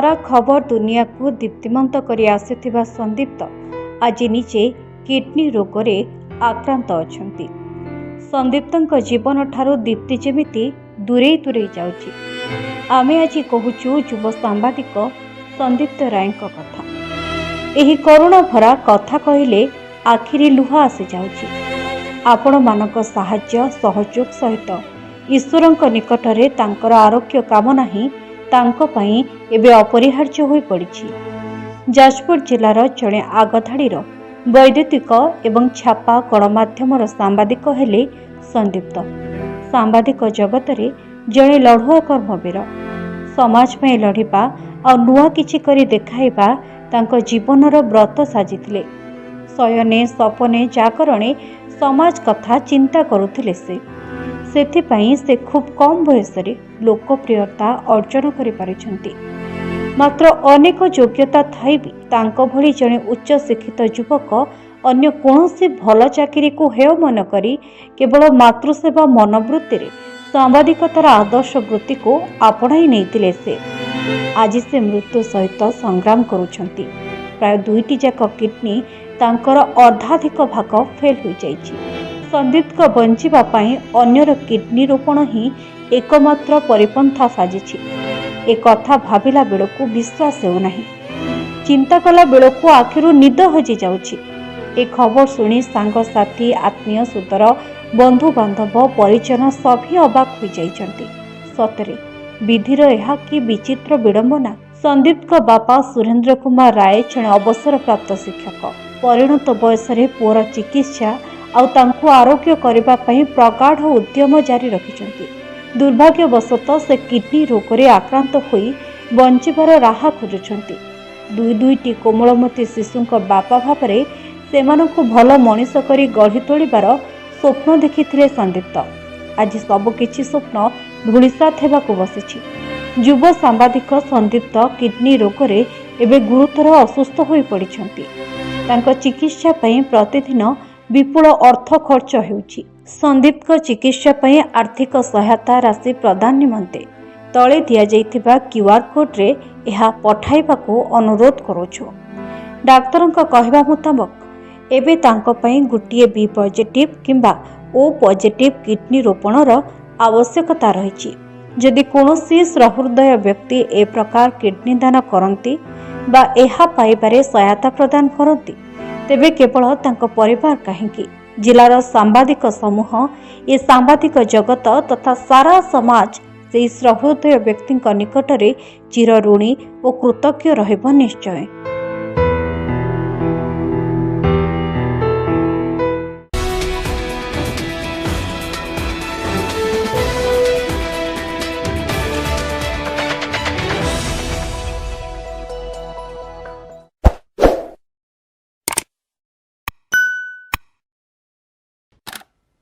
सारा खबर दुनिया को दीप्तिमंत करी आसिथिबा संदीप्त आज निजे किडनी रोग रे आक्रांत अछंती। संदीप्तଙ୍କ जीवन ठारू दीप्ति जेमिति दूरे दूरे जाउची। आमे आज कहूचु युव सांबादिक संदीप्त रायଙ୍କ कथा। एही करुणा भरा कथा कहिले आखिरी लुह आसी जाउची। आपण मानक साहाय्य सहयोग सहित ईश्वरଙ୍କ निकटरे तांकर आरोग्य कामना ही तांको पई एबे अपरिहार्य होई पड़िछि। जाजपुर जिलार जड़े आगधाड़ीर वैद्युतिक एवं छापा गणमाध्यमर सांबादिक हेले संदीप्त। सांबादिक जगत रे जड़े लढ़ुआ कर्मवीर। समाज में लढ़िबा और नुआ किछि करी देखाइबा तांको जीवनर व्रत साजिथिले। शयने सपने जागरणे समाज कथा चिंता करुथिले सेथिपाई से खूब कम बयस रे लोकप्रियता अर्जन करि पारिछंती। मात्र अनेक योग्यता थाई भी तांको भली जणे उच्च शिक्षित युवक अन्य कोनोसी भल चाकरी को हेय मन करी केवल मातृसेवा मनोवृत्ति रे सांबादिकतार आदर्श वृत्ति को आपणाई नैतिले से आज से मृत्यु सहित संग्राम करुछंती। प्राय दुईटी जाक किडनी तांकर अर्धाधिक भाग फेल हो जाइछि। संदीप्त बंचिबा पाई अन्यर किडनी रोपण ही एकमात्र परिपंथा साजिछि। ए कथा भाबिला बेलकु विश्वास हेउ नाही। चिंता कला बेलकु आखिरु निद हजि जाउछि। ए खबर सुनी सांग साथी आत्मीय सुतर बंधु बांधव परिजन सभी अबाक हो जाइछंती। सतरे विधिर एहा कि विचित्र विडंबना। संदीप्त बापा सुरेंद्र कुमार राय जणे अवसर प्राप्त शिक्षक। परिणत बयस रे पुअर चिकित्सा आउ तांको आरोग्य करिबा पई प्रगाढ़ उद्यम जारी रखिछंती। दुर्भाग्यवशतः से किडनी रोग रे आक्रांत होई बंचिबार राह खोजुछंती। दुईटी कोमलमती शिशुंक बापा भावरे सेमानंकु भल मनीष करी गढ़ी तोलिबार स्वप्न देखिथिले संदीप्त। आज सब किछि स्वप्न धूलिसात हेबाकु बसिछि। युव सांबादिक संदीप्त किडनी रोग रे एबे गुरुतर असुस्थ होई पड़िछंती। तांको चिकित्सा पई प्रतिदिन विपुल अर्थ खर्च हेउछि। संदीप्त चिकित्सा पई आर्थिक सहायता राशि प्रदान निमंते तळे दिया जाइथिबा क्यूआर कोड रे एहा पठाइबाकू अनुरोध करूछु। डाक्टरंक कहबा मुताबक एबे तांको पई गुटिए बी पॉजिटिव किंबा ओ पॉजिटिव किडनी रोपणर आवश्यकता रहिछि। जदि कोनोसी सहृदय व्यक्ति ए प्रकार किडनी दान करंती बा एहा पाइबारे सहायता प्रदान करंती तेबे केवल तांको परिवार काहेकि जिलार सांबादिक समूह ए सांबादिक जगत तथा सारा समाज से सहृदय व्यक्ति निकटरे चिर ऋणी और कृतज्ञ रहिब निश्चय।